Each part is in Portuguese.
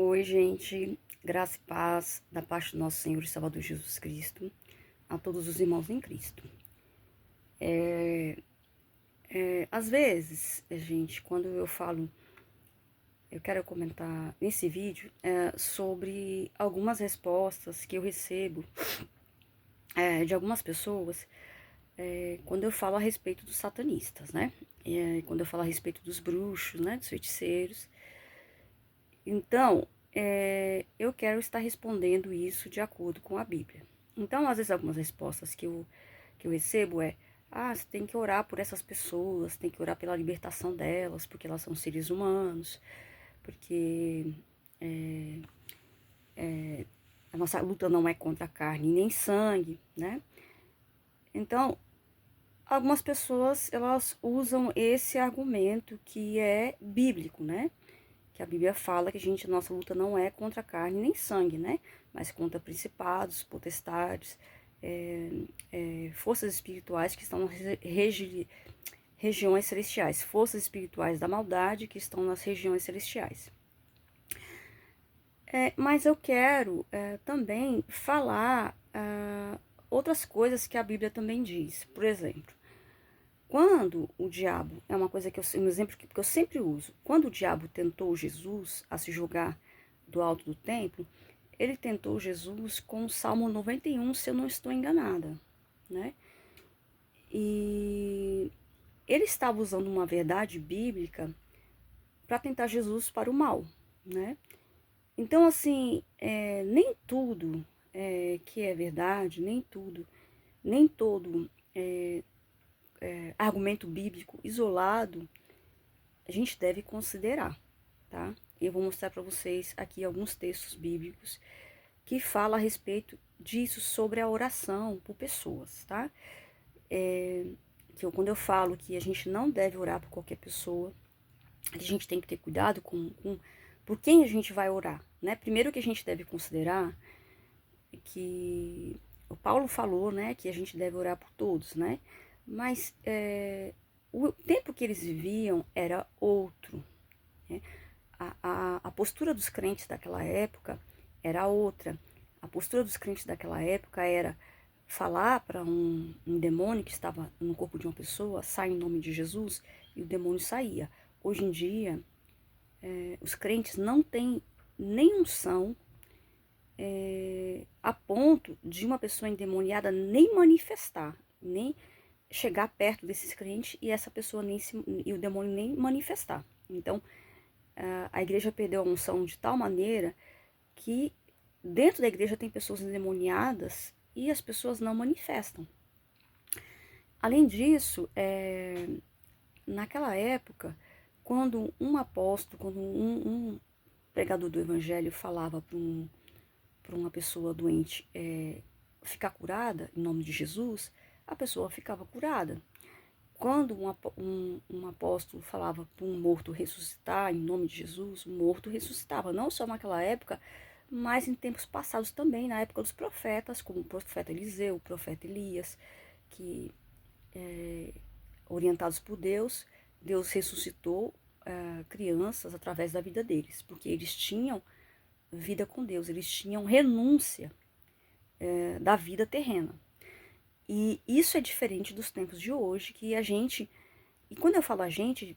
Oi, gente, graça e paz da parte do nosso Senhor e Salvador Jesus Cristo, a todos os irmãos em Cristo. Às vezes, gente, quando eu falo, eu quero comentar nesse vídeo sobre algumas respostas que eu recebo de algumas pessoas quando eu falo a respeito dos satanistas, né? Quando eu falo a respeito dos bruxos, né? Dos feiticeiros. Então, eu quero estar respondendo isso de acordo com a Bíblia. Então, às vezes, algumas respostas que eu recebo você tem que orar por essas pessoas, tem que orar pela libertação delas, porque elas são seres humanos, porque a nossa luta não é contra carne nem sangue, né? Então, algumas pessoas, elas usam esse argumento que é bíblico, né? Que a Bíblia fala que nossa luta não é contra carne nem sangue, né? Mas contra principados, potestades, forças espirituais que estão nas regiões celestiais, forças espirituais da maldade que estão nas regiões celestiais. Mas eu quero também falar outras coisas que a Bíblia também diz. Por exemplo, quando o diabo, é uma coisa que um exemplo que eu sempre uso, quando o diabo tentou Jesus a se jogar do alto do templo, ele tentou Jesus com o Salmo 91, se eu não estou enganada, né? E ele estava usando uma verdade bíblica para tentar Jesus para o mal, né? Então, assim, nem tudo que é verdade, nem todo argumento bíblico isolado a gente deve considerar, tá? Eu vou mostrar para vocês aqui alguns textos bíblicos que falam a respeito disso, sobre a oração por pessoas, tá? Quando eu falo que a gente não deve orar por qualquer pessoa, a gente tem que ter cuidado com por quem a gente vai orar, né? Primeiro que a gente deve considerar que o Paulo falou, né, que a gente deve orar por todos, né? Mas o tempo que eles viviam era outro, né? A postura dos crentes daquela época era outra. A postura dos crentes daquela época era falar para um demônio que estava no corpo de uma pessoa, sai em nome de Jesus, e o demônio saía. Hoje em dia, os crentes não têm nem unção a ponto de uma pessoa endemoniada nem manifestar, nem chegar perto desses crentes e essa pessoa e o demônio nem manifestar. Então, a igreja perdeu a unção de tal maneira que dentro da igreja tem pessoas endemoniadas e as pessoas não manifestam. Além disso, naquela época, quando um apóstolo, quando um pregador do evangelho falava para uma pessoa doente ficar curada em nome de Jesus, a pessoa ficava curada. Quando um apóstolo falava para um morto ressuscitar em nome de Jesus, o morto ressuscitava, não só naquela época, mas em tempos passados também, na época dos profetas, como o profeta Eliseu, o profeta Elias, que, orientados por Deus, Deus ressuscitou crianças através da vida deles, porque eles tinham vida com Deus, eles tinham renúncia da vida terrena. E isso é diferente dos tempos de hoje, que a gente... E quando eu falo a gente,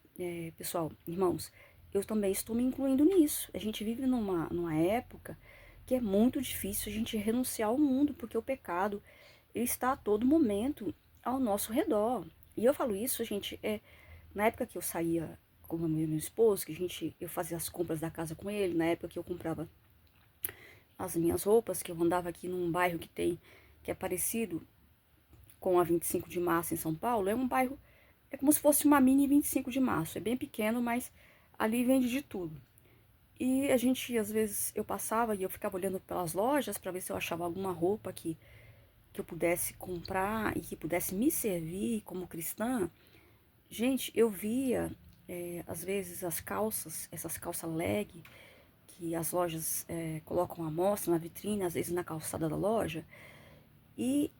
pessoal, irmãos, eu também estou me incluindo nisso. A gente vive numa época que é muito difícil a gente renunciar ao mundo, porque o pecado ele está a todo momento ao nosso redor. E eu falo isso, gente, na época que eu saía com o meu esposo, que eu fazia as compras da casa com ele, na época que eu comprava as minhas roupas, que eu andava aqui num bairro que é parecido com a 25 de março em São Paulo, é um bairro, é como se fosse uma mini 25 de março, é bem pequeno, mas ali vende de tudo. E a gente, às vezes, eu passava e eu ficava olhando pelas lojas para ver se eu achava alguma roupa que eu pudesse comprar e que pudesse me servir como cristã. Gente, eu via, às vezes, essas calças leg, que as lojas colocam à mostra na vitrine, às vezes na calçada da loja, e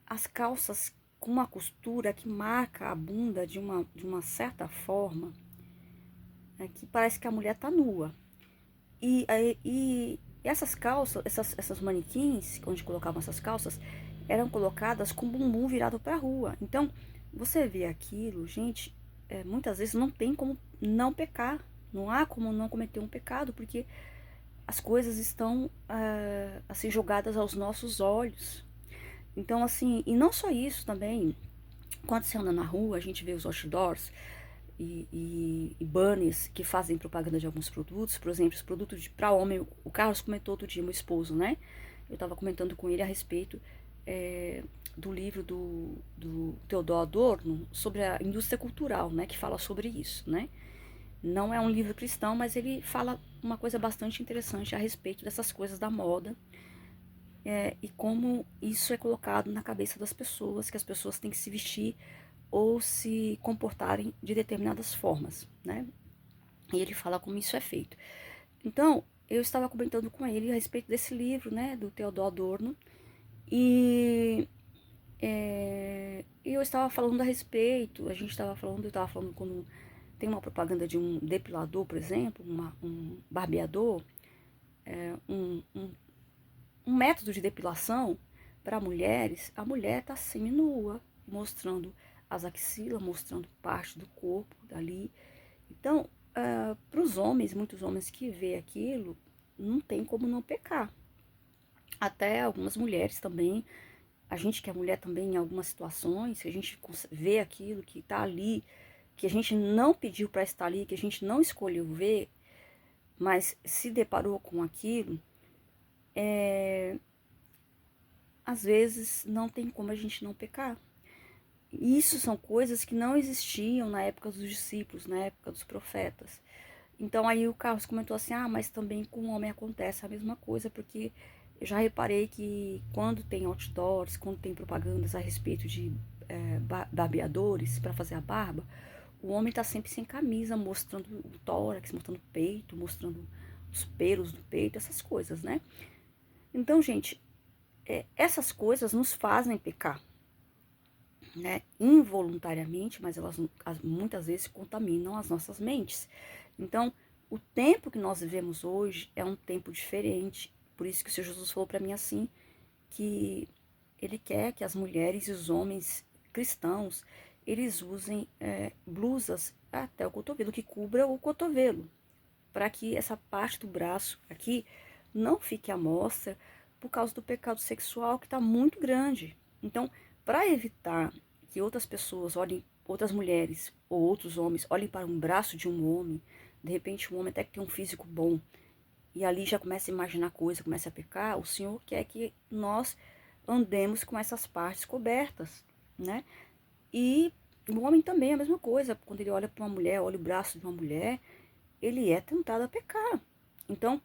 as calças com uma costura que marca a bunda de uma certa forma, que parece que a mulher tá nua. E essas calças, essas manequins, onde colocavam essas calças, eram colocadas com o bumbum virado para a rua. Então, você vê aquilo, gente, muitas vezes não tem como não pecar. Não há como não cometer um pecado, porque as coisas estão assim jogadas aos nossos olhos. Então, assim, e não só isso também, quando você anda na rua, a gente vê os outdoors e banners que fazem propaganda de alguns produtos, por exemplo, os produtos para homem. O Carlos comentou outro dia, meu esposo, né? Eu estava comentando com ele a respeito do livro do Theodor Adorno sobre a indústria cultural, né? Que fala sobre isso, né? Não é um livro cristão, mas ele fala uma coisa bastante interessante a respeito dessas coisas da moda e como isso é colocado na cabeça das pessoas, que as pessoas têm que se vestir ou se comportarem de determinadas formas, né? E ele fala como isso é feito. Então, eu estava comentando com ele a respeito desse livro, né, do Theodor Adorno, e eu estava falando a respeito, a gente estava falando, eu estava falando quando tem uma propaganda de um depilador, por exemplo, um barbeador, um, um, um método de depilação para mulheres, a mulher está seminua, mostrando as axilas, mostrando parte do corpo dali. Então, para os homens, muitos homens que vê aquilo, não tem como não pecar. Até algumas mulheres também, a gente que é mulher também em algumas situações, que a gente vê aquilo que está ali, que a gente não pediu para estar ali, que a gente não escolheu ver, mas se deparou com aquilo, às vezes não tem como a gente não pecar. Isso são coisas que não existiam na época dos discípulos, na época dos profetas. Então aí o Carlos comentou assim, mas também com o homem acontece a mesma coisa, porque eu já reparei que quando tem outdoors, quando tem propagandas a respeito de barbeadores para fazer a barba, o homem tá sempre sem camisa, mostrando o tórax, mostrando o peito, mostrando os pelos do peito, essas coisas, né? Então, gente, essas coisas nos fazem pecar, né? Involuntariamente, mas elas muitas vezes contaminam as nossas mentes. Então, o tempo que nós vivemos hoje é um tempo diferente. Por isso que o Senhor Jesus falou para mim assim, que ele quer que as mulheres e os homens cristãos, eles usem blusas até o cotovelo, que cubra o cotovelo, para que essa parte do braço aqui não fique à mostra por causa do pecado sexual que está muito grande. Então, para evitar que outras pessoas olhem, outras mulheres ou outros homens olhem para um braço de um homem, de repente um homem até que tem um físico bom, e ali já começa a imaginar coisa, começa a pecar, o Senhor quer que nós andemos com essas partes cobertas, né? E o homem também é a mesma coisa, quando ele olha para uma mulher, olha o braço de uma mulher, ele é tentado a pecar. Então,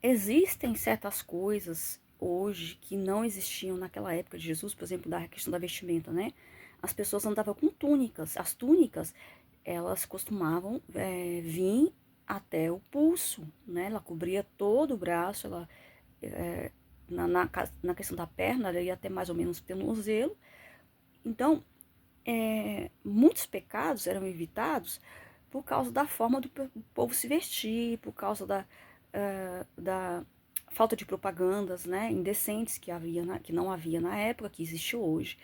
existem certas coisas hoje que não existiam naquela época de Jesus, por exemplo, da questão da vestimenta, né? As pessoas andavam com túnicas. As túnicas, elas costumavam vir até o pulso, né? Ela cobria todo o braço, ela, na questão da perna, ela ia até mais ou menos pelo tornozelo. Então, muitos pecados eram evitados por causa da forma do povo se vestir, por causa da falta de propagandas, né, indecentes que não havia na época, que existe hoje.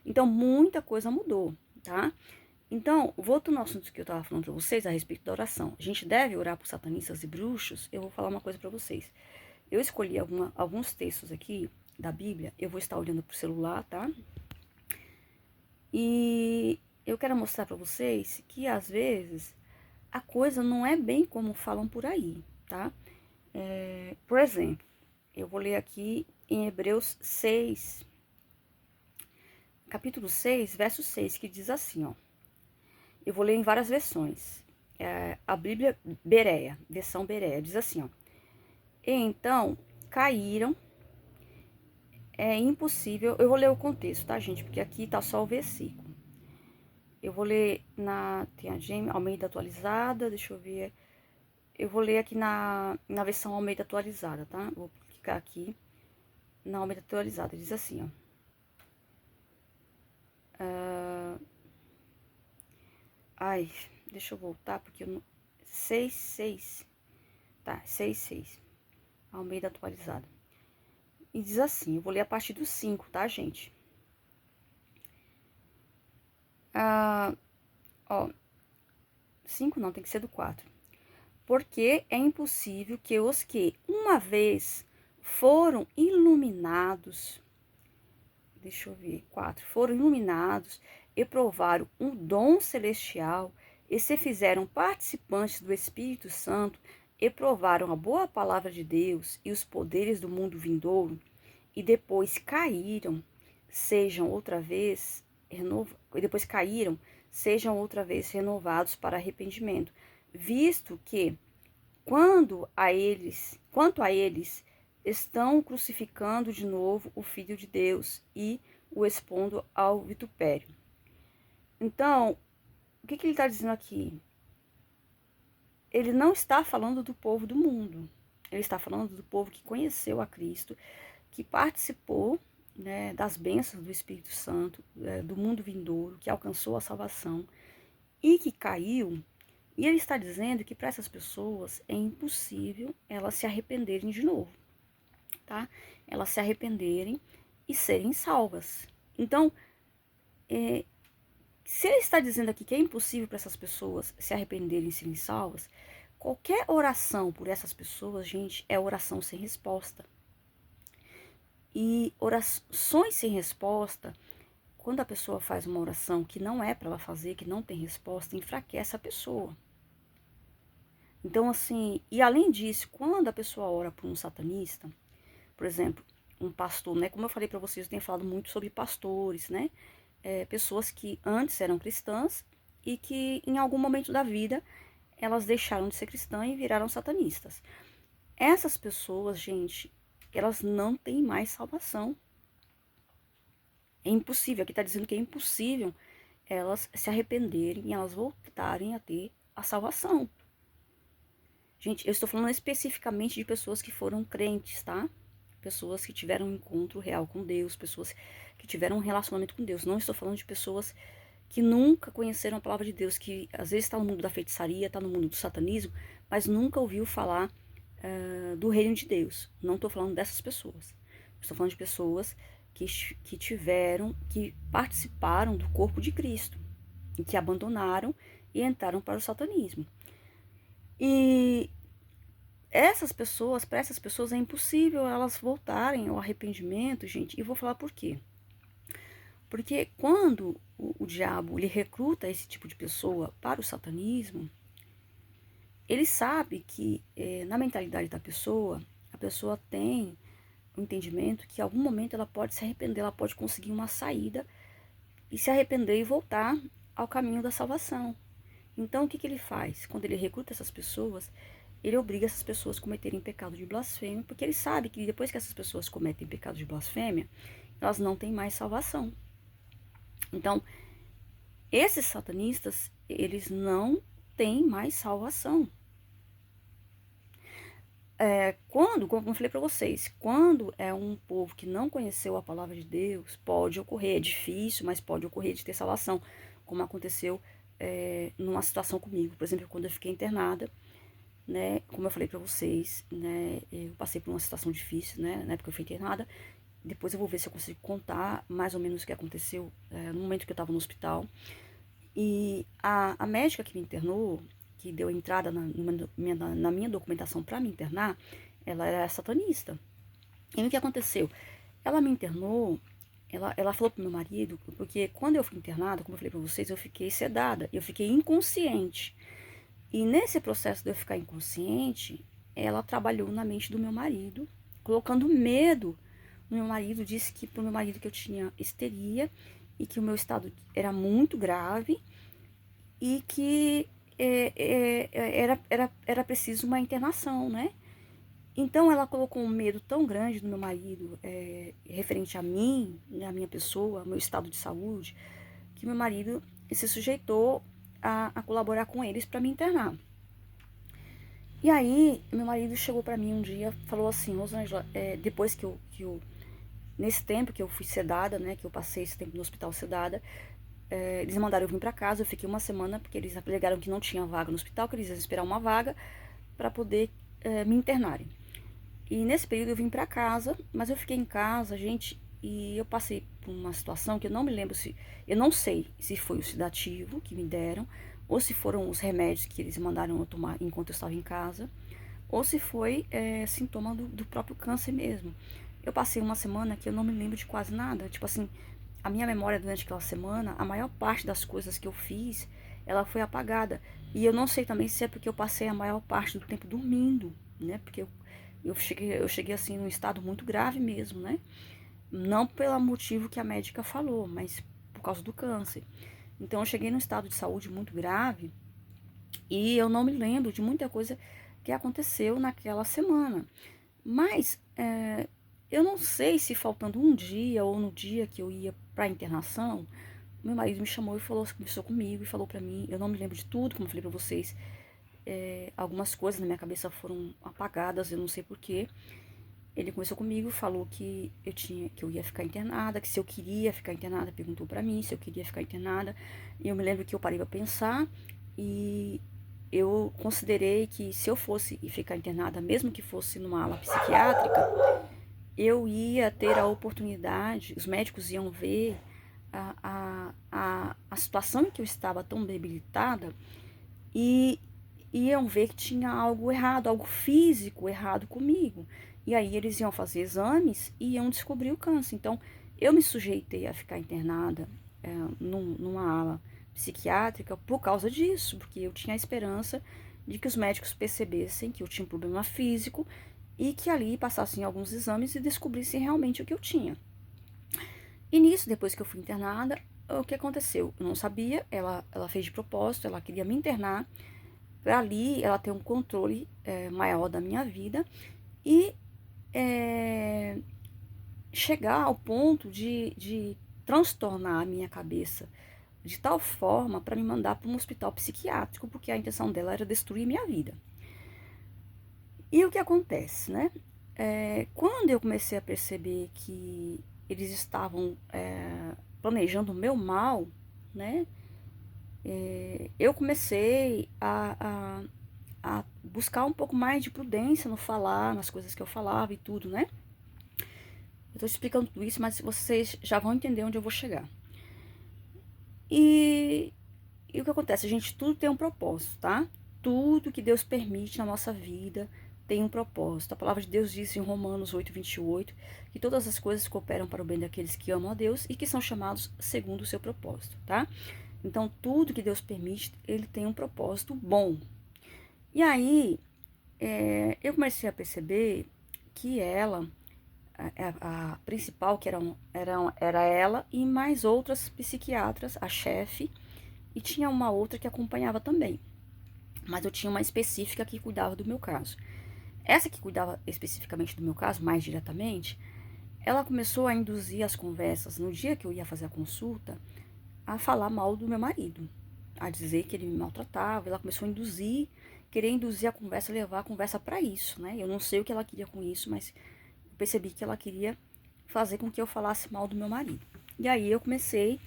Então, muita coisa mudou, tá? Então, voltando ao assunto que eu estava falando para vocês a respeito da oração. A gente deve orar por satanistas e bruxos. Eu vou falar uma coisa para vocês. Eu escolhi alguns textos aqui da Bíblia. Eu vou estar olhando pro celular, tá? E eu quero mostrar para vocês que às vezes a coisa não é bem como falam por aí, tá? Por exemplo, eu vou ler aqui em Hebreus 6, capítulo 6, verso 6, que diz assim, ó. Eu vou ler em várias versões. A Bíblia Bereia, versão Bereia, diz assim, ó. E então caíram, é impossível. Eu vou ler o contexto, tá, gente? Porque aqui tá só o versículo. Eu vou ler tem a James Almeida atualizada, deixa eu ver. Eu vou ler aqui na versão Almeida atualizada, tá? Vou clicar aqui na Almeida atualizada. Diz assim, ó. Ai, deixa eu voltar, porque eu não, 6:6. Tá, 6:6. Almeida atualizada. E diz assim, eu vou ler a partir do 5, tá, gente? Ó, 5 não, tem que ser do 4. Porque é impossível que os que uma vez foram iluminados, deixa eu ver, 4, foram iluminados e provaram um dom celestial e se fizeram participantes do Espírito Santo e provaram a boa palavra de Deus e os poderes do mundo vindouro e depois caíram, sejam outra vez renovados para arrependimento, visto que quanto a eles estão crucificando de novo o Filho de Deus e o expondo ao vitupério. Então, o que ele está dizendo aqui? Ele não está falando do povo do mundo. Ele está falando do povo que conheceu a Cristo, que participou, né, das bênçãos do Espírito Santo, do mundo vindouro, que alcançou a salvação e que caiu. E ele está dizendo que para essas pessoas é impossível elas se arrependerem de novo, tá? Elas se arrependerem e serem salvas. Então, se ele está dizendo aqui que é impossível para essas pessoas se arrependerem e serem salvas, qualquer oração por essas pessoas, gente, é oração sem resposta. E orações sem resposta, quando a pessoa faz uma oração que não é para ela fazer, que não tem resposta, enfraquece a pessoa. Então, assim, e além disso, quando a pessoa ora por um satanista, por exemplo, um pastor, né? Como eu falei para vocês, eu tenho falado muito sobre pastores, né? Pessoas que antes eram cristãs e que em algum momento da vida elas deixaram de ser cristãs e viraram satanistas. Essas pessoas, gente, elas não têm mais salvação. É impossível, aqui está dizendo que é impossível elas se arrependerem e elas voltarem a ter a salvação. Gente, eu estou falando especificamente de pessoas que foram crentes, tá? Pessoas que tiveram um encontro real com Deus, pessoas que tiveram um relacionamento com Deus. Não estou falando de pessoas que nunca conheceram a palavra de Deus, que às vezes está no mundo da feitiçaria, está no mundo do satanismo, mas nunca ouviu falar do reino de Deus. Não estou falando dessas pessoas. Estou falando de pessoas que participaram do corpo de Cristo, e que abandonaram e entraram para o satanismo. E para essas pessoas é impossível elas voltarem ao arrependimento, gente, e vou falar por quê. Porque quando o diabo ele recruta esse tipo de pessoa para o satanismo, ele sabe que na mentalidade da pessoa, a pessoa tem o entendimento que em algum momento ela pode se arrepender, ela pode conseguir uma saída e se arrepender e voltar ao caminho da salvação. Então, o que ele faz? Quando ele recruta essas pessoas, ele obriga essas pessoas a cometerem pecado de blasfêmia, porque ele sabe que depois que essas pessoas cometem pecado de blasfêmia, elas não têm mais salvação. Então, esses satanistas, eles não têm mais salvação. Como eu falei para vocês, quando é um povo que não conheceu a palavra de Deus, pode ocorrer, é difícil, mas pode ocorrer de ter salvação, como aconteceu numa situação comigo. Por exemplo, quando eu fiquei internada, né, como eu falei para vocês, né, eu passei por uma situação difícil, né, na época que eu fui internada. Depois eu vou ver se eu consigo contar mais ou menos o que aconteceu no momento que eu estava no hospital. E a médica que me internou, que deu entrada na minha documentação para me internar, ela era satanista. E o que aconteceu? Ela me internou, ela falou pro meu marido, porque quando eu fui internada, como eu falei para vocês, eu fiquei sedada, eu fiquei inconsciente. E nesse processo de eu ficar inconsciente, ela trabalhou na mente do meu marido, colocando medo. O meu marido disse que pro meu marido que eu tinha histeria e que o meu estado era muito grave e que era preciso uma internação, né? Então ela colocou um medo tão grande no meu marido, referente a mim, né, a minha pessoa, ao meu estado de saúde, que meu marido se sujeitou a colaborar com eles para me internar. E aí, meu marido chegou para mim um dia, falou assim: Rosângela, depois nesse tempo que eu fui sedada, né, que eu passei esse tempo no hospital sedada, eles mandaram eu vir para casa. Eu fiquei uma semana porque eles alegaram que não tinha vaga no hospital, que eles iam esperar uma vaga para poder me internarem. E nesse período eu vim para casa, mas eu fiquei em casa, gente, e eu passei por uma situação que eu não me lembro se, eu não sei se foi o sedativo que me deram, ou se foram os remédios que eles mandaram eu tomar enquanto eu estava em casa, ou se foi sintoma do próprio câncer mesmo. Eu passei uma semana que eu não me lembro de quase nada, tipo assim, a minha memória durante aquela semana, a maior parte das coisas que eu fiz, ela foi apagada. E eu não sei também se é porque eu passei a maior parte do tempo dormindo, né? Porque eu cheguei assim num estado muito grave mesmo, né? Não pelo motivo que a médica falou, mas por causa do câncer. Então eu cheguei num estado de saúde muito grave e eu não me lembro de muita coisa que aconteceu naquela semana. Mas eu não sei se faltando um dia ou no dia que eu ia para internação, meu marido me chamou e falou, conversou comigo e falou para mim, eu não me lembro de tudo, como eu falei para vocês, algumas coisas na minha cabeça foram apagadas, eu não sei porquê. Ele conversou comigo, falou que eu ia ficar internada, que se eu queria ficar internada, perguntou para mim se eu queria ficar internada. E eu me lembro que eu parei para pensar e eu considerei que se eu fosse ficar internada, mesmo que fosse numa ala psiquiátrica, eu ia ter a oportunidade, os médicos iam ver a situação em que eu estava tão debilitada e iam ver que tinha algo errado, algo físico errado comigo. E aí eles iam fazer exames e iam descobrir o câncer. Então, eu me sujeitei a ficar internada numa ala psiquiátrica por causa disso, porque eu tinha a esperança de que os médicos percebessem que eu tinha um problema físico e que ali passassem alguns exames e descobrissem realmente o que eu tinha. E nisso, depois que eu fui internada, o que aconteceu? Eu não sabia, ela fez de propósito, ela queria me internar, para ali ela ter um controle maior da minha vida e chegar ao ponto de transtornar a minha cabeça de tal forma para me mandar para um hospital psiquiátrico, porque a intenção dela era destruir minha vida. E o que acontece, né? Quando eu comecei a perceber que eles estavam planejando o meu mal, né? Eu comecei a buscar um pouco mais de prudência no falar, nas coisas que eu falava e tudo, né? Eu tô explicando tudo isso, mas vocês já vão entender onde eu vou chegar. E o que acontece? Gente, tudo tem um propósito, tá? Tudo que Deus permite na nossa vida tem um propósito. A palavra de Deus diz em Romanos 8:28 que todas as coisas cooperam para o bem daqueles que amam a Deus e que são chamados segundo o seu propósito, tá? Então, tudo que Deus permite, ele tem um propósito bom. E aí, eu comecei a perceber que ela, a principal, que era ela e mais outras psiquiatras, a chefe, e tinha uma outra que acompanhava também. Mas eu tinha uma específica que cuidava do meu caso. Essa que cuidava especificamente do meu caso, mais diretamente, ela começou a induzir as conversas, no dia que eu ia fazer a consulta, a falar mal do meu marido, a dizer que ele me maltratava. Ela começou a querer induzir a conversa, levar a conversa para isso, né? Eu não sei o que ela queria com isso, mas eu percebi que ela queria fazer com que eu falasse mal do meu marido. E aí eu comecei,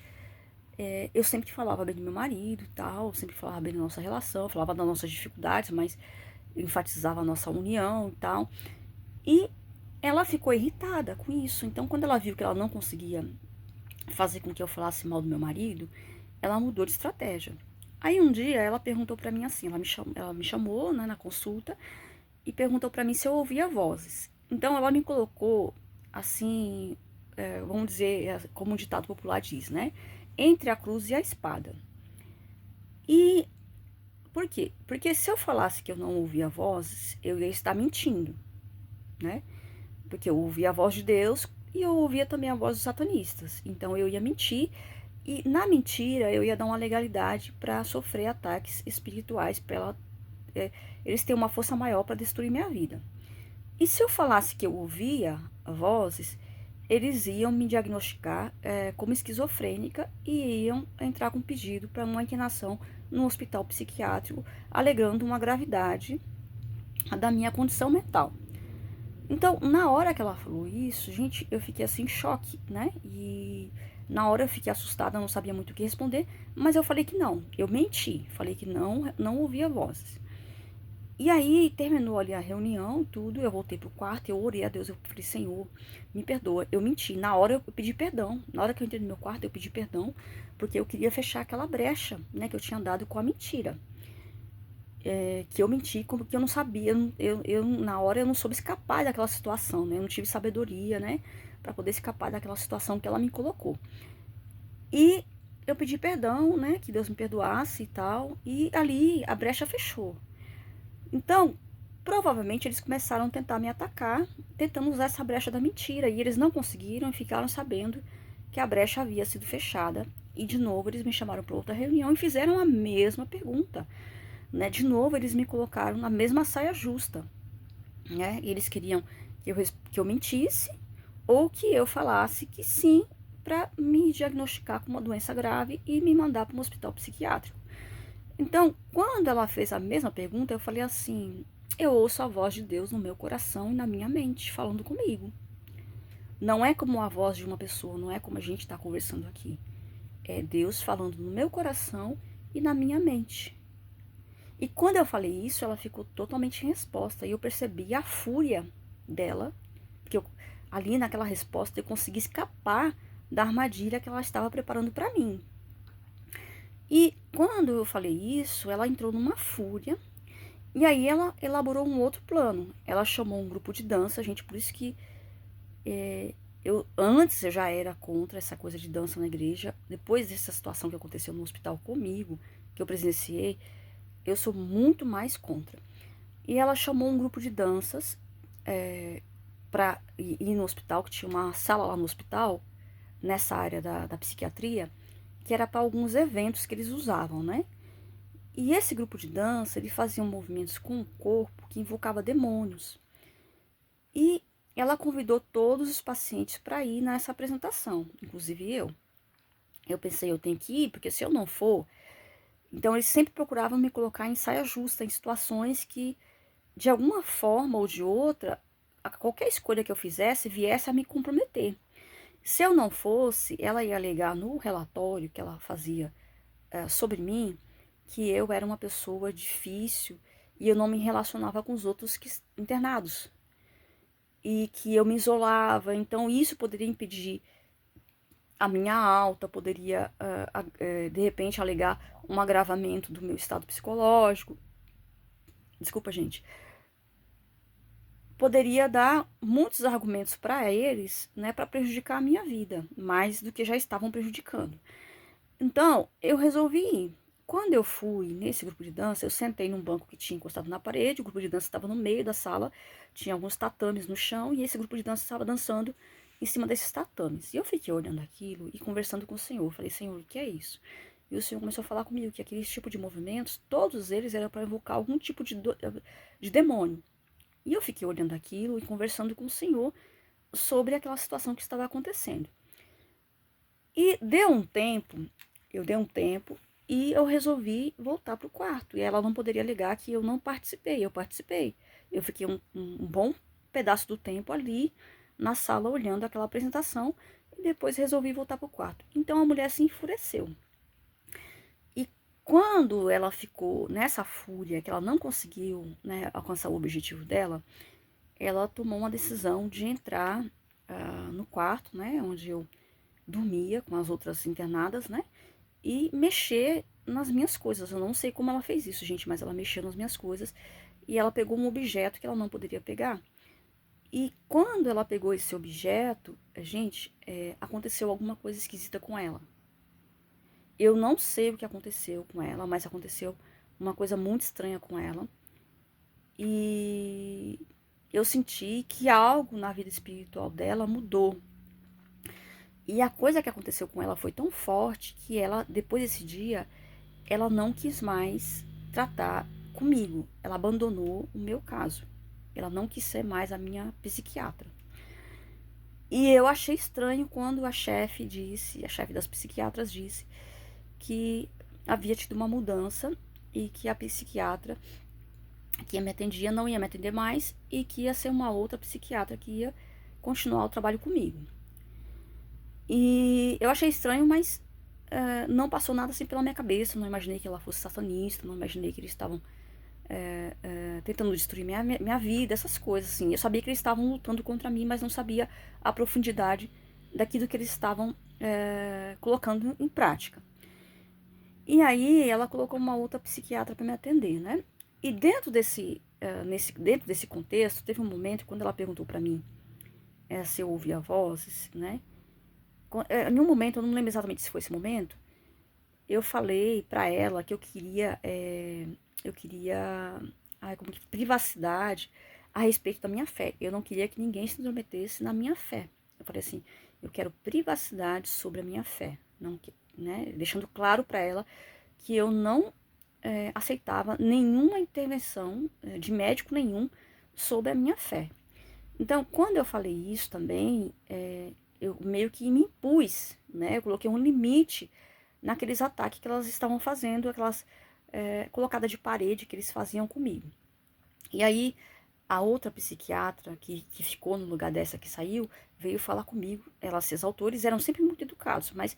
eu sempre falava bem do meu marido e tal, sempre falava bem da nossa relação, falava das nossas dificuldades, mas enfatizava a nossa união e tal. E ela ficou irritada com isso. Então, quando ela viu que ela não conseguia fazer com que eu falasse mal do meu marido, ela mudou de estratégia. Aí um dia ela perguntou para mim assim, ela me chamou, né, na consulta e perguntou para mim se eu ouvia vozes. Então ela me colocou assim, vamos dizer, como o ditado popular diz, né, entre a cruz e a espada. E por quê? Porque se eu falasse que eu não ouvia vozes, eu ia estar mentindo, né? Porque eu ouvia a voz de Deus e eu ouvia também a voz dos satanistas. Então eu ia mentir e na mentira eu ia dar uma legalidade para sofrer ataques espirituais, para eles terem uma força maior para destruir minha vida. E se eu falasse que eu ouvia vozes, eles iam me diagnosticar como esquizofrênica e iam entrar com pedido para uma internação no hospital psiquiátrico, alegando uma gravidade da minha condição mental. Então, na hora que ela falou isso, gente, eu fiquei assim em choque, né? E Na hora eu fiquei assustada, não sabia muito o que responder, mas eu falei que não, eu menti, falei que não ouvia vozes. E aí terminou ali a reunião, tudo, eu voltei pro quarto, eu orei a Deus, eu falei, Senhor, me perdoa, eu menti. Na hora eu pedi perdão, na hora que eu entrei no meu quarto eu pedi perdão, porque eu queria fechar aquela brecha, né, que eu tinha dado com a mentira. Que eu menti, como que eu não sabia, na hora eu não soube escapar daquela situação, né, eu não tive sabedoria, né, para poder escapar daquela situação que ela me colocou. E eu pedi perdão, né, que Deus me perdoasse e tal, e ali a brecha fechou. Então, provavelmente eles começaram a tentar me atacar, tentando usar essa brecha da mentira, e eles não conseguiram e ficaram sabendo que a brecha havia sido fechada. E de novo eles me chamaram para outra reunião e fizeram a mesma pergunta, né? De novo eles me colocaram na mesma saia justa, né? E eles queriam que eu mentisse ou que eu falasse que sim, para me diagnosticar com uma doença grave e me mandar para um hospital psiquiátrico. Então, quando ela fez a mesma pergunta, eu falei assim: eu ouço a voz de Deus no meu coração e na minha mente falando comigo. Não é como a voz de uma pessoa, não é como a gente está conversando aqui. É Deus falando no meu coração e na minha mente. E quando eu falei isso, ela ficou totalmente em resposta. E eu percebi a fúria dela, porque ali naquela resposta eu consegui escapar da armadilha que ela estava preparando para mim. E quando eu falei isso, ela entrou numa fúria. E aí ela elaborou um outro plano. Ela chamou um grupo de dança, gente, por isso que eu já era contra essa coisa de dança na igreja. Depois dessa situação que aconteceu no hospital comigo, que eu presenciei, eu sou muito mais contra. E ela chamou um grupo de danças para ir no hospital, que tinha uma sala lá no hospital, nessa área da psiquiatria, que era para alguns eventos que eles usavam, né? E esse grupo de dança, ele fazia movimentos com o corpo que invocava demônios. E ela convidou todos os pacientes para ir nessa apresentação, inclusive eu. Eu pensei, eu tenho que ir, porque se eu não for... Então, eles sempre procuravam me colocar em saia justa, em situações que, de alguma forma ou de outra, qualquer escolha que eu fizesse, viesse a me comprometer. Se eu não fosse, ela ia alegar no relatório que ela fazia sobre mim, que eu era uma pessoa difícil e eu não me relacionava com os outros internados. E que eu me isolava, então isso poderia impedir a minha alta, poderia, de repente, alegar um agravamento do meu estado psicológico. Desculpa, gente. Poderia dar muitos argumentos para eles, né, para prejudicar a minha vida, mais do que já estavam prejudicando. Então, eu resolvi ir. Quando eu fui nesse grupo de dança, eu sentei num banco que tinha encostado na parede, o grupo de dança estava no meio da sala, tinha alguns tatames no chão, e esse grupo de dança estava dançando em cima desses tatames. E eu fiquei olhando aquilo e conversando com o Senhor. Falei, Senhor, o que é isso? E o Senhor começou a falar comigo que aquele tipo de movimentos, todos eles eram para invocar algum tipo de demônio. E eu fiquei olhando aquilo e conversando com o Senhor sobre aquela situação que estava acontecendo. E deu um tempo, eu dei um tempo e eu resolvi voltar para o quarto. E ela não poderia alegar que eu não participei. Eu participei. Eu fiquei um bom pedaço do tempo ali na sala olhando aquela apresentação e depois resolvi voltar para o quarto. Então a mulher se enfureceu. E quando ela ficou nessa fúria, que ela não conseguiu, né, alcançar o objetivo dela, ela tomou uma decisão de entrar no quarto, né, onde eu dormia com as outras internadas, né? E mexer nas minhas coisas. Eu não sei como ela fez isso, gente, mas ela mexeu nas minhas coisas e ela pegou um objeto que ela não poderia pegar. E quando ela pegou esse objeto, gente, aconteceu alguma coisa esquisita com ela. Eu não sei o que aconteceu com ela, mas aconteceu uma coisa muito estranha com ela. E eu senti que algo na vida espiritual dela mudou. E a coisa que aconteceu com ela foi tão forte que ela, depois desse dia, ela não quis mais tratar comigo. Ela abandonou o meu caso. Ela não quis ser mais a minha psiquiatra. E eu achei estranho quando a chefe das psiquiatras disse que havia tido uma mudança e que a psiquiatra que me atendia não ia me atender mais e que ia ser uma outra psiquiatra que ia continuar o trabalho comigo. E eu achei estranho, mas não passou nada assim pela minha cabeça. Não imaginei que ela fosse satanista, não imaginei que eles estavam tentando destruir minha vida, essas coisas, assim. Eu sabia que eles estavam lutando contra mim, mas não sabia a profundidade daquilo que eles estavam colocando em prática. E aí ela colocou uma outra psiquiatra para me atender, né? E dentro desse contexto, teve um momento quando ela perguntou para mim se eu ouvia vozes, né? Em um momento, eu não lembro exatamente se foi esse momento, eu falei para ela que eu queria, como que, privacidade a respeito da minha fé. Eu não queria que ninguém se intrometesse na minha fé. Eu falei assim, eu quero privacidade sobre a minha fé, não, né? Deixando claro para ela que eu não aceitava nenhuma intervenção de médico nenhum sobre a minha fé. Então, quando eu falei isso também, eu meio que me impus, né? Eu coloquei um limite naqueles ataques que elas estavam fazendo, aquelas colocadas de parede que eles faziam comigo. E aí, a outra psiquiatra que ficou no lugar dessa que saiu, veio falar comigo. Esses autores eram sempre muito educados, mas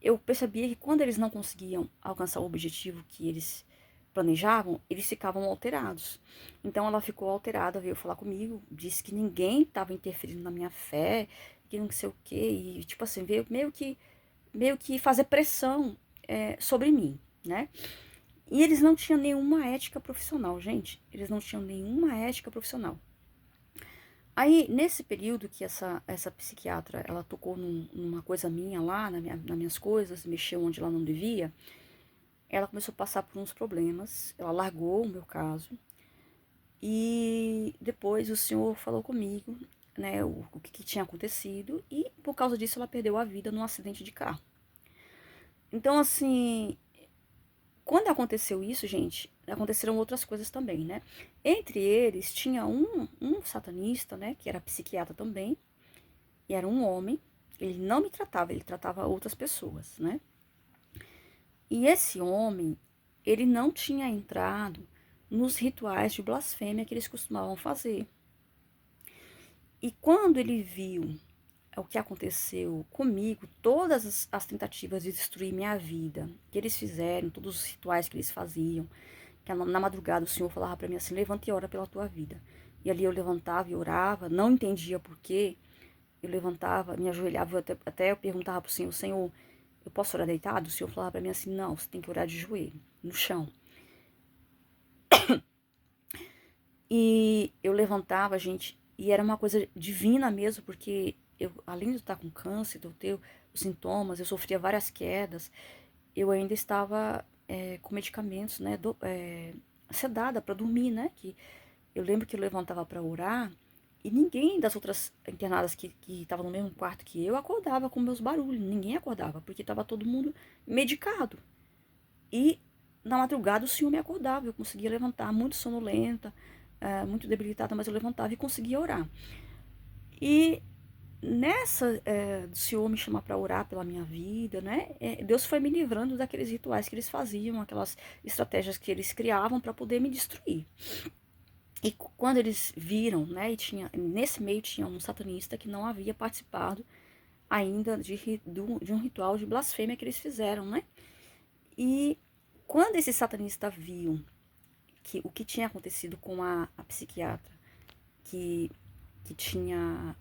eu percebia que quando eles não conseguiam alcançar o objetivo que eles planejavam, eles ficavam alterados. Então ela ficou alterada, veio falar comigo, disse que ninguém estava interferindo na minha fé, que não sei o quê, e tipo assim, veio meio que fazer pressão sobre mim, né? E eles não tinham nenhuma ética profissional, gente. Eles não tinham nenhuma ética profissional. Aí, nesse período que essa psiquiatra, ela tocou numa coisa minha lá, nas minhas coisas, mexeu onde ela não devia, ela começou a passar por uns problemas, ela largou o meu caso, e depois o senhor falou comigo, né, o que tinha acontecido, e por causa disso ela perdeu a vida num acidente de carro. Então, assim, quando aconteceu isso, gente, aconteceram outras coisas também, né? Entre eles, tinha um satanista, né, que era psiquiatra também, e era um homem. Ele não me tratava, ele tratava outras pessoas, né? E esse homem, ele não tinha entrado nos rituais de blasfêmia que eles costumavam fazer. E quando ele viu o que aconteceu comigo, todas as tentativas de destruir minha vida que eles fizeram, todos os rituais que eles faziam, que na madrugada o Senhor falava para mim assim, levanta e ora pela tua vida. E ali eu levantava e orava, não entendia por quê. Eu levantava, me ajoelhava, até eu perguntava pro Senhor, Senhor, eu posso orar deitado? O Senhor falava para mim assim, não, você tem que orar de joelho, no chão. E eu levantava, gente, e era uma coisa divina mesmo, porque eu, além de estar com câncer, de eu ter os sintomas, eu sofria várias quedas, eu ainda estava com medicamentos, né, sedada para dormir, né, que eu lembro que eu levantava para orar e ninguém das outras internadas que estavam no mesmo quarto que eu acordava com meus barulhos, ninguém acordava, porque estava todo mundo medicado. E na madrugada o Senhor me acordava, eu conseguia levantar muito sonolenta, muito debilitada, mas eu levantava e conseguia orar. E nessa do Senhor me chamar para orar pela minha vida, né? Deus foi me livrando daqueles rituais que eles faziam, aquelas estratégias que eles criavam para poder me destruir. E quando eles viram, né? E nesse meio tinha um satanista que não havia participado ainda de um ritual de blasfêmia que eles fizeram, né? E quando esse satanista viu que o que tinha acontecido com a psiquiatra que, que tinha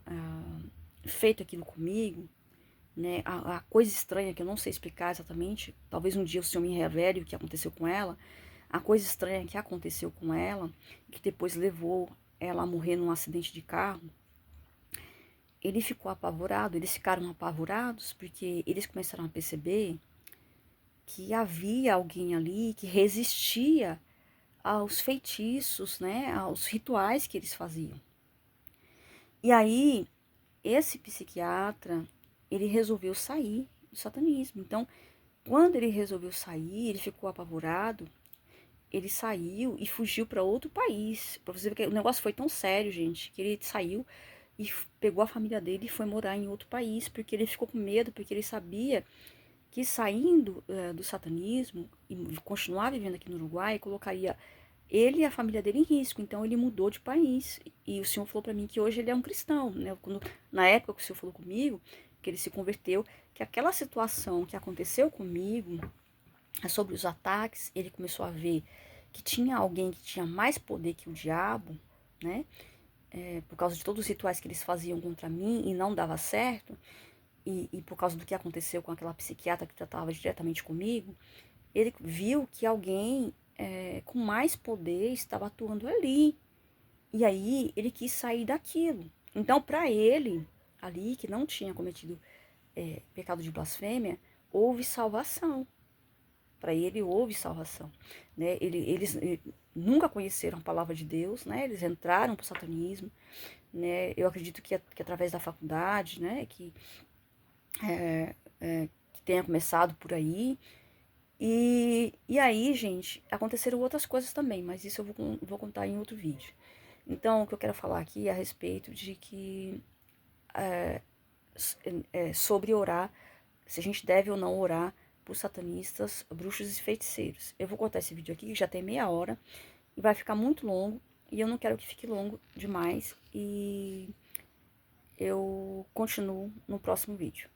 feito aquilo comigo, né, a coisa estranha que eu não sei explicar exatamente, talvez um dia o Senhor me revele o que aconteceu com ela, a coisa estranha que aconteceu com ela, que depois levou ela a morrer num acidente de carro, ele ficou apavorado, eles ficaram apavorados porque eles começaram a perceber que havia alguém ali que resistia aos feitiços, né, aos rituais que eles faziam. E aí, esse psiquiatra, ele resolveu sair do satanismo. Então, quando ele resolveu sair, ele ficou apavorado, ele saiu e fugiu para outro país. Pra você ver que o negócio foi tão sério, gente, que ele saiu e pegou a família dele e foi morar em outro país, porque ele ficou com medo, porque ele sabia que saindo do satanismo e continuar vivendo aqui no Uruguai, colocaria ele e a família dele em risco. Então ele mudou de país. E o senhor falou para mim que hoje ele é um cristão, né? Na época que o senhor falou comigo, que ele se converteu, que aquela situação que aconteceu comigo, sobre os ataques, ele começou a ver que tinha alguém que tinha mais poder que o diabo, né? Por causa de todos os rituais que eles faziam contra mim e não dava certo, e por causa do que aconteceu com aquela psiquiatra que tratava diretamente comigo, ele viu que alguém com mais poder estava atuando ali. E aí ele quis sair daquilo. Então, para ele, ali, que não tinha cometido pecado de blasfêmia, houve salvação. Para ele houve salvação, né? Eles nunca conheceram a palavra de Deus, né? Eles entraram para o satanismo, né? Eu acredito que através da faculdade, né? Que tenha começado por aí. E aí, gente, aconteceram outras coisas também, mas isso eu vou contar em outro vídeo. Então, o que eu quero falar aqui é a respeito de que sobre orar, se a gente deve ou não orar por satanistas, bruxos e feiticeiros. Eu vou contar esse vídeo aqui, que já tem meia hora, e vai ficar muito longo, e eu não quero que fique longo demais, e eu continuo no próximo vídeo.